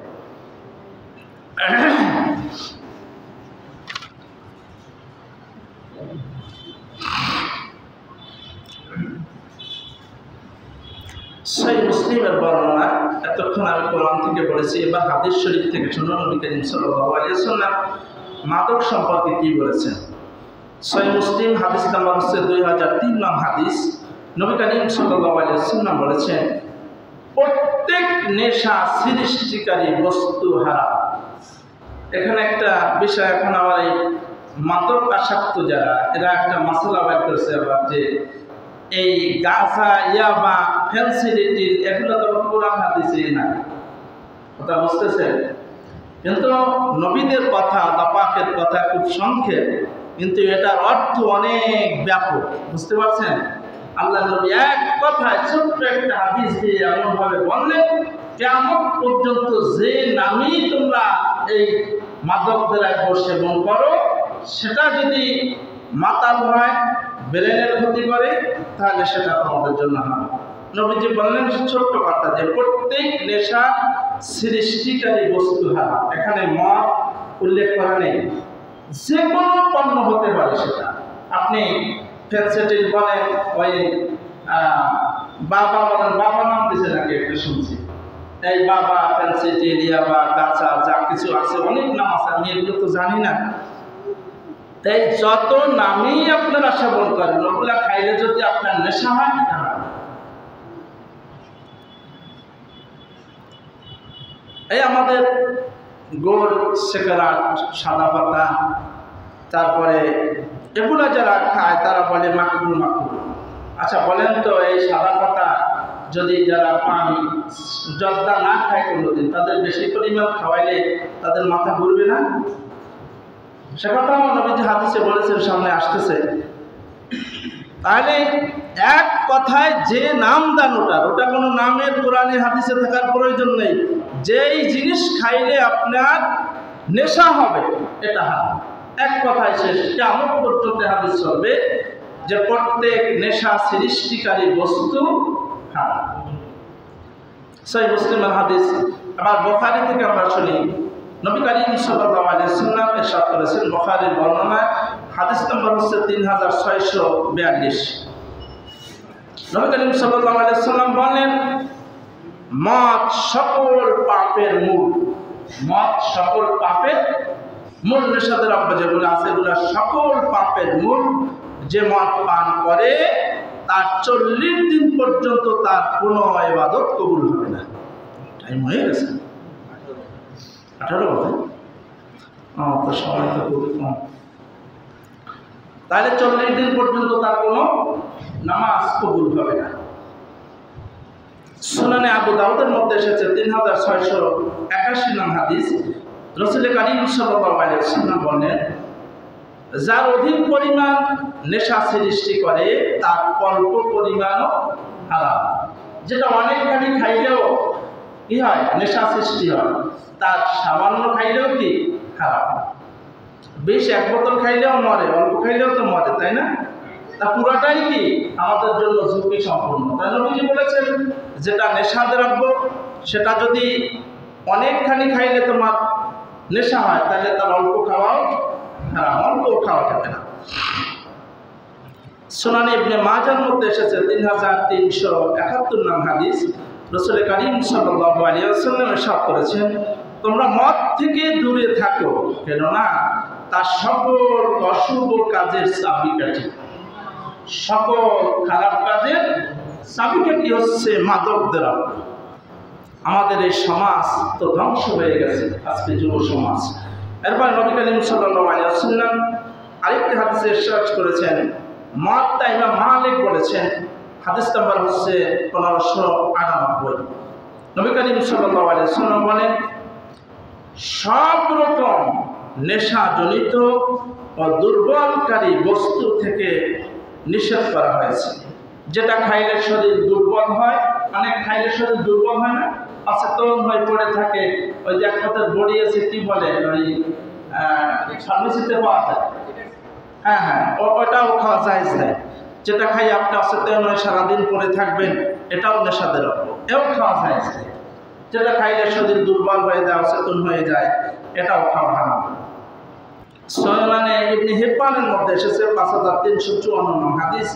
সহিহ মুসলিমের বর্ণনা, এতক্ষণ আমি কোরআন থেকে বলেছি, এবার হাদিস শরীফ থেকে শুনুন নবী করিম সাল্লাল্লাহু আলাইহি ওয়াসাল্লাম মাদক সম্পর্কে কি বলেছেন। সহিহ মুসলিম হাদিস নাম্বার হচ্ছে 2003 নং হাদিস। নবী করিম সাল্লাল্লাহু আলাইহি ওয়াসাল্লাম বলেছেন, প্রত্যেক নেশা সৃষ্টিকারী বস্তু হারাম। এখানে একটা বিষয়, এখন আমার এই মাদক আসক্ত যারা, এরা একটা মাসলা বের করেছে আবার, যে এই গাঁজা, ইয়াবা, ফেন্সিডিল, এগুলো তো কোরআন হাদিসে না, কথা বুঝতেছেন? কিন্তু নবীদের কথা, আল্লাহ পাকের কথা খুব সংক্ষেপ, কিন্তু এটার অর্থ অনেক ব্যাপক, বুঝতে পারছেন? আল্লাহ নবী এক কথায় ছোট্ট একটা হাদিস দিয়ে এমনভাবে বললেন, কিয়ামত পর্যন্ত যে নামই তোমরা এই মাদক দ্বারা সেবন করো, সেটা যদি মাতাল হয়, ব্রেনের ক্ষতি করে, তাহলে সেটা তোমাদের জন্য হারাম। নবীজি বললেন ছোট্ট কথা, যে প্রত্যেক নেশা সৃষ্টিকারী বস্তু হারাম। এখানে মদ উল্লেখ করা নেই, যে কোনো পণ্য হতে পারে সেটা। আপনি ফেন্সিডিল বলেন, ওই বাবা বলেন, বাবা নাম দিছে নাকি একটা শুনছি, এই বাবা, ফেন্সিডিল, ইয়াবা, গাঁজা, যা কিছু আছে অনেক নাম আছে, আমি এগুলো তো জানি না। তাই যত নামই আপনারা সেবন করেন, ওগুলা খাইলে যদি আপনার নেশা হয়, এই আমাদের গোল, সিগারেট, সাদা পাতা, তারপরে এগুলা যারা খায় তারা বলে মাকরু মাকরু। আচ্ছা বলেন তো, এই সাদা পাতা যদি যারা পান জর্দা না খায় কোনোদিন, তাদের বেশি পরিমাণ খাওয়াইলে তাদের মাথা ঘুরবে না? সে কথা নবীজি হাদিসে বলেছেন, সামনে আসতেছে। তাহলে এক কথায় যে নাম দেন ওটা কোনো নামের কোরআনে হাদিসে থাকার প্রয়োজন নেই। যেই জিনিস খাইলে আপনার নেশা হবে এটা হারাম। এক কথায় শেষ। কিয়ামত পর্যন্ত হাদিস চলবে যে প্রত্যেক নেশা সৃষ্টিকারী বস্তু হারাম। সহিহ মুসলিমের হাদিস। আবার বুখারী থেকে আমরা শুনি, নবী করিম সাল্লাল্লাহু আলাইহি ওয়াসাল্লাম ইরশাদ করেছেন, বুখারীর বর্ণনা, হাদিস নম্বর হচ্ছে 3642। নবী করিম সাল্লাল্লাহু আলাইহি ওয়াসাল্লাম বলেন, মদ সকল পাপের মূল। মদ সকল পাপের মূল। নেশাদের আব্বা যেগুলো আছে এগুলো সকল পাপের মূল। যে মদ পান করে তার 40 দিন পর্যন্ত তার কোনো ইবাদত কবুল হবে না। টাইম হয়ে গেছে 18 বছর। তো সময় তো খুবই কম। তাহলে 40 দিন পর্যন্ত তার কোনো নামাজ কবুল হবে না। সুনানে আবু দাউদের মধ্যে এসেছে 3681 নং হাদিস। রাসূল করিম সাল্লাল্লাহু আলাইহি ওয়াসাল্লাম বলেন, যার অধিক পরিমাণ নেশা সৃষ্টি করে তার অল্প পরিমাণও হারাম। যেটা অনেকখানি খাইলেও কি হয়? নেশা সৃষ্টি হয়। তার সামান্য খাইলেও কি হারাম। বেশ এক বোতল খাইলেও মরে, অল্প খাইলেও তো মরে, তাই না? তা পুরাটাই কি আমাদের জন্য ঝুঁকি সম্পূর্ণ। তাই নবীজি বলেছেন, যেটা নেশা দ্রব্য সেটা যদি অনেকখানি খাইলে তোমার নেশা হয়, তাহলে তার অল্প খাওয়াও হারাম, অল্প খাওয়া যাবে না। সুনানে ইবনে মাজার মধ্যে এসেছে 3371 নং হাদিস। রাসূল করিম সাল্লাল্লাহু আলাইহি ওয়াসাল্লাম ইরশাদ করেছেন, তোমরা মদ থেকে দূরে থাকো, কেননা তার সকল অশুভ কাজের চাবিকাঠি। সকল খারাপ কাজের চাবিকাঠি হচ্ছে মাদক দ্রব্য। আমাদের এই সমাজ তো ধ্বংস হয়ে গেছে, আজকে যুব সমাজ। এরপর নবী করিম সাল্লাল্লাহু আলাইহি ওয়াসাল্লাম আরেকটি হাদিসে ইরশাদ করেছেন, মুয়াত্তা ইমাম মালিক বলেছেন, হাদিস নাম্বার হচ্ছে 1598। নবী করিম সাল্লাল্লাহু আলাইহি ওয়াসাল্লাম বলেন, সব রকম নেশাজনিত ও দুর্বলকারী বস্তু থেকে নিষেধ করা হয়েছে। যেটা খাইলে শরীর দুর্বল হয়, অনেক খাইলে শরীর দুর্বল হয় না, অচেতন হয়ে পড়ে থাকে। ওই যে এক কথার বড়ি আছে, কি বলে, ওই ফার্মেসিতে পাওয়া যায়, হ্যাঁ, ওটাও খাওয়া যায়। যেটা খাই আপনি অচেতন হয়ে সারাদিন পড়ে থাকবেন, এটাও নেশাদের অল্প, এও খাওয়া যায়। যেটা খাইলে শরীর দুর্বল হয়ে যায়, অচেতন হয়ে যায়, এটাও খাওয়া হারাম। সুনানে ইবনে হিব্বানের মধ্যে এসেছে 5354 নং হাদিস।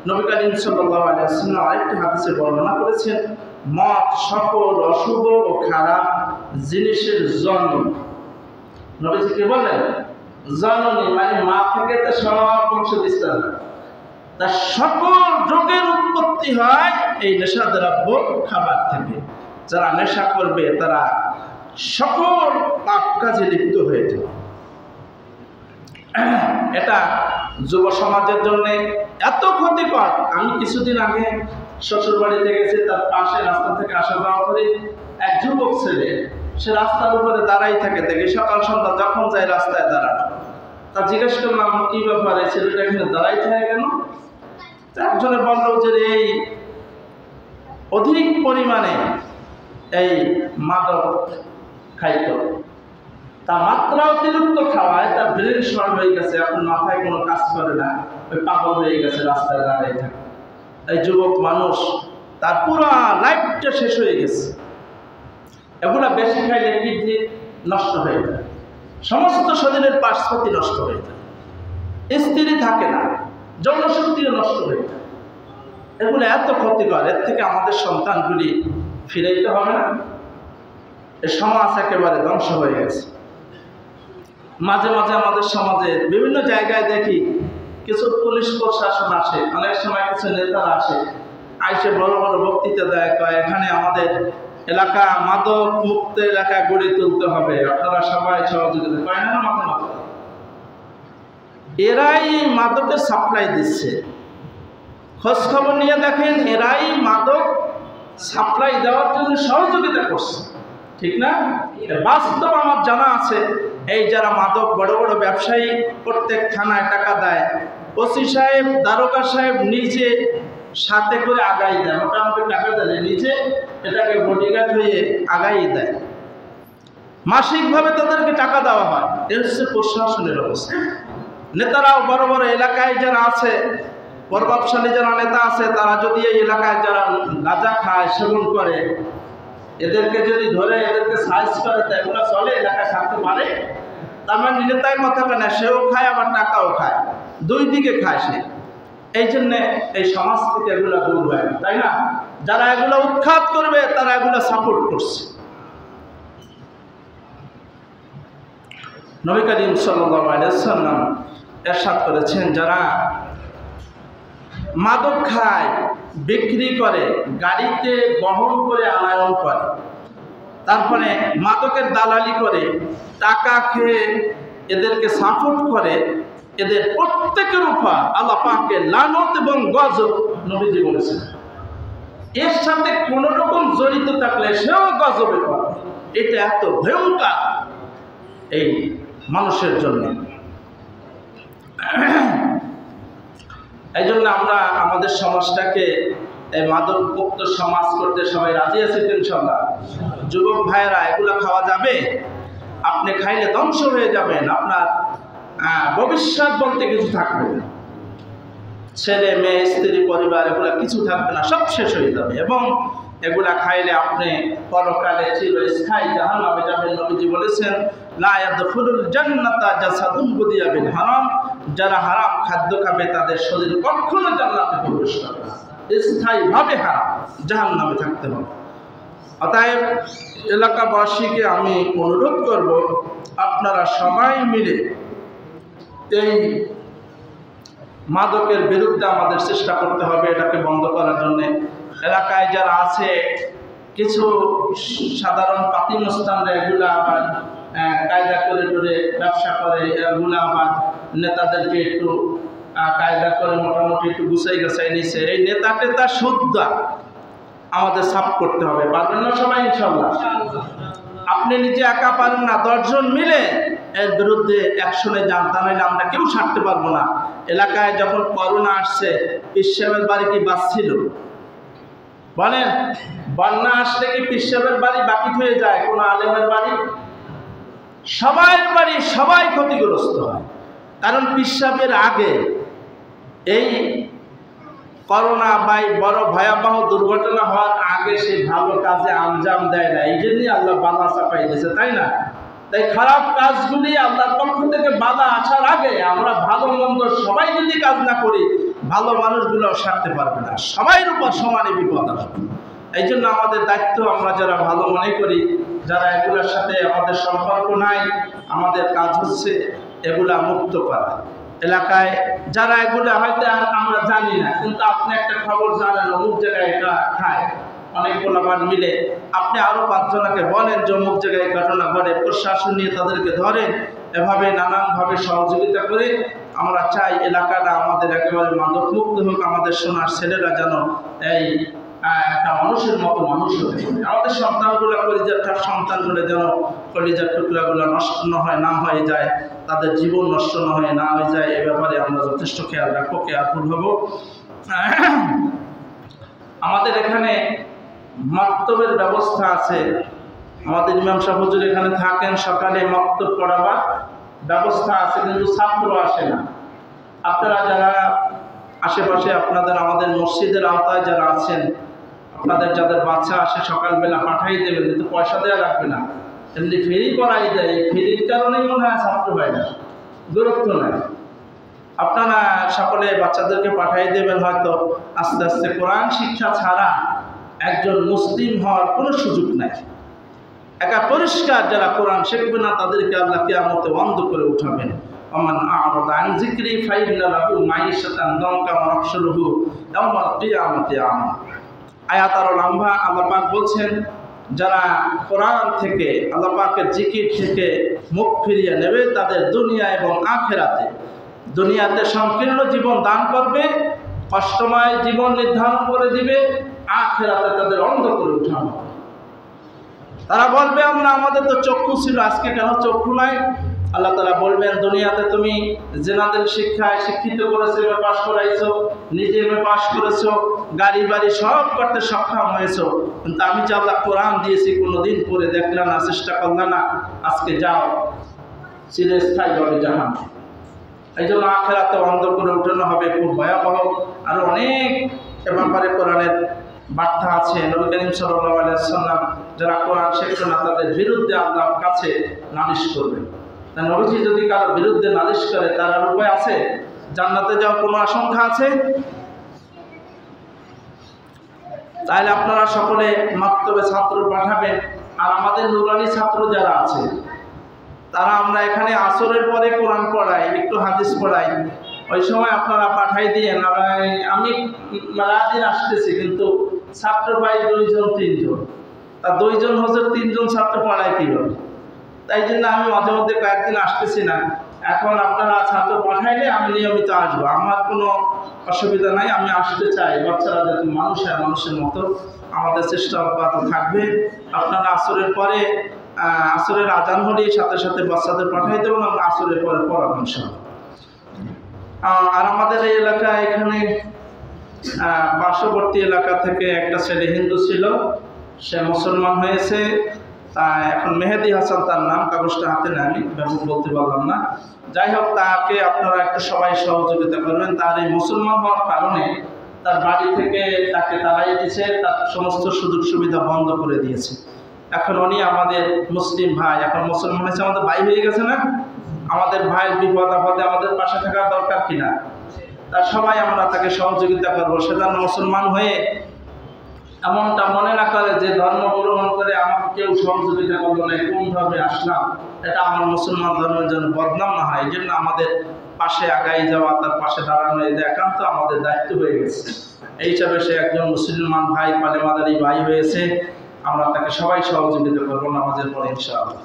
নবী করিম সাল্লাল্লাহু আলাইহি ওয়াসাল্লাম আরেকটি হাদিসে বর্ণনা করেছেন, মদ সকল অশুভ ও খারাপ জিনিসের জননী। নবীজি কি বলেন? জননী, মানে মা থেকে তো সব বংশ বিস্তার। তা সকল রোগের উৎপত্তি হয় এই নেশাদ্রব্য খাবার থেকে। যারা নেশা করবে তারা সকল পাপ কাজে লিপ্ত হয়ে যাবে। এটা যুব সমাজের জন্য এত ক্ষতিকর। আমি কিছুদিন আগে শ্বশুর বাড়িতে গেছি, তার পাশে রাস্তা থেকে আসা যাওয়া করে এক যুবক ছেলে, সে রাস্তার উপরে দাঁড়াই থাকে, দেখি সকাল সন্ধ্যা যখন যায় রাস্তায় দাঁড়ানো। তা জিজ্ঞেস করলাম, কি ব্যাপার, এই ছেলেটা এখানে দাঁড়াই থাকে কেন? একজনে বললো যে এই অধিক পরিমাণে এই মাদক খাইত, তার মাত্রা অতিরিক্ত খাওয়ায় তার ব্রেন শর্ট হয়ে গেছে, এখন মাথায় কোনো কাজ করে না, ওই পাগল হয়ে গেছে, রাস্তায় দাঁড়াই থাকে। এই যুবক মানুষ, তার পুরো লাইফটা শেষ হয়ে গেছে। এগুলা বেশি খাইলে কিডনি নষ্ট হয়ে যায়, সমস্ত শরীরের পার্শ্বতি নষ্ট হয়ে যায়, স্ত্রী থাকে না, জনশক্তিও নষ্ট হয়ে যায়। এগুলো এত ক্ষতিকর। এর থেকে আমাদের সন্তানগুলি ফিরাইতে হবে না। এই সমাজ একেবারে ধ্বংস হয়ে গেছে। মাঝে মাঝে আমাদের সমাজের বিভিন্ন জায়গায় দেখি কিছু পুলিশ প্রশাসন আসে, অনেক সময় কিছু নেতারা আসে, আইসে বড় বড় বক্তৃতা দেয়, কয় এখানে আমাদের এলাকা মাদক মুক্ত এলাকা গড়ে তুলতে হবে, আপনারা সবাই সহযোগিতা করেন না। মাঝে মাঝে এরাই মাদকের সাপ্লাই দিচ্ছে, খোঁজ খবর নিয়ে দেখেন এরাই মাদক সাপ্লাই দেওয়ার জন্য সহযোগিতা করছে, ঠিক না? বাস্তব আমার জানা আছে, এই যারা মাদক বড় বড় ব্যবসায়ী প্রত্যেক থানায় টাকা দেয়, ওসি সাহেব দারোগা সাহেব নিজে সাথে করে আগাই দেয়, মোটামুটি টাকা দেয় নিজে, এটাকে বডিগার্ড হয়ে আগাই দেয়, মাসিকভাবে তাদেরকে টাকা দেওয়া হয়। এর হচ্ছে প্রশাসনের অবস্থা। নেতারাও বড় বড় এলাকায় যারা আছে, প্রভাবশালী যারা নেতা আছে, তারা যদি এই এলাকায় যারা গাঁজা খায় সেবন করে, এদেরকে যদি ধরে এদেরকে সাইজ করে, তা এগুলো চলে, এলাকায় থাকতে পারে? তার মানে নেতাই কথা না, সেও খায় আবার টাকাও খায়, দুই দিকে খায় সে। এই জন্যে এই সমাজ থেকে এগুলো দূর হয়, তাই না? যারা এগুলো উৎখাত করবে তারা এগুলো সাপোর্ট করছে। নবী করিম সাল্লাল্লাহু আলাইহি ওয়াসাল্লাম ইরশাদ করেছেন, যারা মাদক খায়, বিক্রি করে, গাড়িতে বহন করে আনায়ন করে, তারপরে মাদকের দালালি করে, টাকা খেয়ে এদেরকে সাপোর্ট করে, এদের প্রত্যেকের উপর আল্লাহ পাকের লানত এবং গজব নবীজি বলেছেন। এর সাথে কোন রকম জড়িত থাকলে সেও গজবে পড়বে। এটা এত ভয়ঙ্কর এই মানুষের জন্য। এই জন্য আমরা আমাদের সমাজটাকে এই মাদক মুক্ত সমাজ করতে সবাই রাজি আছি ইনশাআল্লাহ। যুবক ভাইয়েরা, এগুলো খাওয়া যাবে? আপনি খাইলে ধ্বংস হয়ে যাবেন, আপনার ভবিষ্যৎ বলতে কিছু থাকবে না, ছেলে মেয়ে স্ত্রী পরিবার এগুলা কিছু থাকবে না, সব শেষ হয়ে যাবে। এবং এগুলা খাইলে আপনি পরকালে চিরস্থায়ী জাহান্নামে যাবেন। নবীজি বলেছেন, লা ইয়াদখুলুল জান্নাতা জাসাদুন গুদিয়া বিল হারাম, যারা হারাম খাদ্য খাবে তাদের শরীর কখনো জান্নাতে প্রবেশ করবে না, স্থায়ীভাবে হারাম জাহান্নামে থাকতে হবে। অতএব এলাকাবাসীকে আমি অনুরোধ করব, আপনারা সবাই মিলে এই মাদকের বিরুদ্ধে আমাদের চেষ্টা করতে হবে, এটাকে বন্ধ করার জন্য। এলাকায় যারা আছে কিছু সাধারণ পাতিমস্তানরা এগুলা আবার কায়দা করে করে ব্যবসা করে, এগুলা আবার নেতাদেরকে একটু কায়দা করে মোটামুটি একটু গুছাই গাছাই নিছে। এই নেতা টেতা শুদ্ধা আমাদের সাফ করতে হবে। পারবেন না সবাই ইনশাআল্লাহ? আপনি নিজে একা পারেন না, 10 জন মিলে এর বিরুদ্ধে অ্যাকশনে যান, তা নাহলে আমরা কেউ ছাড়তে পারবো না। এলাকায় যখন করোনা আসছে, পীর সাহেবের বাড়ি কি বাঁচছিল? বলেন, বন্যা আসলে কি পীর সাহেবের বাড়ি বাকি হয়ে যায়? কোনো আলেমের বাড়ি? সবাই বাড়ি, সবাই ক্ষতিগ্রস্ত হয়। কারণ পীর সাহেবের আগে এই করোনা বা বড় ভয়াবহ দুর্ঘটনা হওয়ার আগে সে ভালো কাজে আঞ্জাম দেয় না, এই জন্যই আল্লাহ বাধা চাপাই দিয়েছে, তাই না? তাই খারাপ কাজগুলি আল্লাহর পক্ষ থেকে বাধা আসার আগে আমরা ভালো মন্দ সবাই যদি কাজ না করি, ভালো মানুষগুলো সারতে পারবে না, সবাইয়ের উপর সমানে বিপদ আসবে। এই জন্য আমাদের দায়িত্ব, আমরা যারা ভালো মনে করি, যারা এগুলোর সাথে আমাদের সম্পর্ক নাই, আমাদের কাজ হচ্ছে এগুলা মুক্ত করা। এলাকায় যারা এগুলো হয়তো আমরা জানি না, কিন্তু আপনি একটা খবর জানেন অমুক জায়গায় এটা খায়, অনেকগুলো বার মিলে আপনি আরো 5 জনকে বলেন যে অমুক জায়গায় ঘটনা ঘটে, প্রশাসন নিয়ে তাদেরকে ধরেন। এভাবে নানানভাবে সহযোগিতা করে আমরা চাই এলাকাটা আমাদের একেবারে মাদক মুক্ত হোক, আমাদের সোনার ছেলেরা যেন এই একটা মানুষের মতো মানুষ হতে পারে। আমাদের সন্তানগুলো, কলিজার সন্তানগুলো যেন কলিজার টুকরাগুলো নষ্ট না হয়ে যায়, তাদের জীবন নষ্ট না হয়ে যায়, এ ব্যাপারে আমরা যথেষ্ট খেয়াল রাখবো, কেয়ারফুল হব। আমাদের এখানে মাকতবের ব্যবস্থা আছে, আমাদের ইমাম সাহেব হুজুর এখানে থাকেন, সকালে মাকতব পড়াবার ব্যবস্থা আছে, কিন্তু ছাত্র আসে না। আপনারা যারা আশেপাশে আপনাদের আমাদের মসজিদের আওতায় যারা আছেন, আপনাদের যাদের বাচ্চা আসে সকালবেলা পাঠাই দেবেন, কিন্তু পয়সা দেওয়া লাগবে না, এমনি ফেরি করাই দেয়। এই ফেরির কারণেই মনে হয় ছাত্র হয় না, দূরত্ব নাই। আপনারা সকলে বাচ্চাদেরকে পাঠাই দেবেন, হয়তো আস্তে আস্তে কোরআন শিক্ষা ছাড়া একজন মুসলিম হওয়ার কোনো সুযোগ নাই। একা পরিষ্কার যারা কোরআন শিখবে না তাদেরকে আল্লাহ কিয়ামতে অন্ধ করে উঠাবেন। ওমান আ'রাদা আন যিকরি ফাইন্না লাহু মাঈশাতান দানকা ওয়া নাহশুরুহু ইয়াওমাল কিয়ামাতি আমা। আয়াত আরো লম্বা। আল্লাহ পাক বলছেন যারা কোরআন থেকে আল্লাহ পাকের জিকির থেকে মুখ ফিরিয়ে নেবে তাদের দুনিয়া এবং আখিরাতে, দুনিয়াতে সংকীর্ণ জীবন দান করবে, কষ্টময় জীবন নির্ধারণ করে দিবে, আখিরাতে তাদের অন্ধ করে উঠানো। তারা বলবে আমরা আমাদের তো চক্ষু ছিল, আজকে কেন চক্ষু নাই? আল্লাহ তাআলা বলবেন দুনিয়াতে তুমি জেনাদের শিক্ষায় শিক্ষিত করেছো, এমএ পাস করাইছো, নিজে এমএ পাস করেছো, গাড়ি বাড়ি সব করতে সক্ষম হয়েছো, কিন্তু আমি যে আল্লাহ কোরআন দিয়েছি কোনোদিন পড়ে দেখলে না, চেষ্টা করলে না, আজকে যাও চিরস্থায়ীভাবে জাহান্নামে। এই জন্য আখিরাতে অন্ধ করে উঠানো হবে, খুব ভয়াবহ। আর অনেক এ ব্যাপারে কোরআনের বার্তা আছে। নবী করিম সাল্লাল্লাহু আলাইহি ওয়াসাল্লাম যারা কোরআন শিখবে না তাদের বিরুদ্ধে আল্লাহর কাছে নালিশ করবেন। তা নবীজি যদি কারো বিরুদ্ধে নালিশ করে তার আর উপায় আছে? জান্নাতে যাওয়ার কোনো আশঙ্কা আছে? তাহলে আপনারা সকলে মাক্তবে ছাত্র পাঠাবেন। আর আমাদের নুরানি ছাত্র যারা আছে তারা, আমরা এখানে আসরের পরে কোরআন পড়াই, একটু হাদিস পড়াই, ওই সময় আপনারা পাঠাই দিয়েন। আমি রাতদিন আসতেছি, কিন্তু ছাত্র পাই 2 জন 3 জন, তা 2 জন হচ্ছে 3 জন ছাত্র পড়ায় কীভাবে? তাই জন্য আমি মাঝে মধ্যে কয়েকদিন আসতেছি না। এখন আপনারা ছাত্র পাঠাইলে আমি নিয়মিত আসবো, আমার কোনো অসুবিধা নাই, আমি আসতে চাই। বাচ্চারা যাতে মানুষ হয়, মানুষের মতো আমাদের চেষ্টা অব্যাহত থাকবে। আপনারা আসরের পরে, আসরের আজান হলেই সাথে সাথে বাচ্চাদের পাঠাই দেবেন, আমরা আসরের পরে পড়াবো ইনশাআল্লাহ। আর আমাদের এই এলাকায় এখানে পার্শ্ববর্তী এলাকা থেকে একটা ছেলে হিন্দু ছিল, সে মুসলমান হয়েছে। তা এখন মেহেদি হাসান তার নাম, কাগজটা হাতে নেই, আমি ব্যাপক বলতে পারলাম না। যাই হোক, তাকে আপনারা একটু সবাই সহযোগিতা করবেন। তার এই মুসলমান হওয়ার কারণে তার বাড়ি থেকে তাকে তাড়াই দিয়েছে, তার সমস্ত সুযোগ সুবিধা বন্ধ করে দিয়েছে। এখন উনি আমাদের মুসলিম ভাই, এখন মুসলমান হয়েছে, আমাদের ভাই হয়ে গেছে না? আমাদের ভাইয়ের বিপদ আপদে আমাদের পাশে থাকার দরকার কিনা? তার সবাই আমরা তাকে সহযোগিতা করবো। সে যেন মুসলমান হয়ে এমনটা মনে না করে যে ধর্ম গ্রহণ করে আমাকে কেউ সহযোগিতা করলো না, কোনভাবে আসলাম, এটা আমার মুসলমান ধর্মের জন্য বদনাম না হয়। এই জন্য আমাদের পাশে আগাই যাওয়া, তার পাশে দাঁড়ানো, এটা একান্ত আমাদের দায়িত্ব হয়ে গেছে। এই হিসাবে সে একজন মুসলমান ভাই, কালেমাদারি ভাই হয়েছে। আমরা তাকে সবাই সহযোগিতা করবো নামাজের পরে ইনশাআল্লাহ।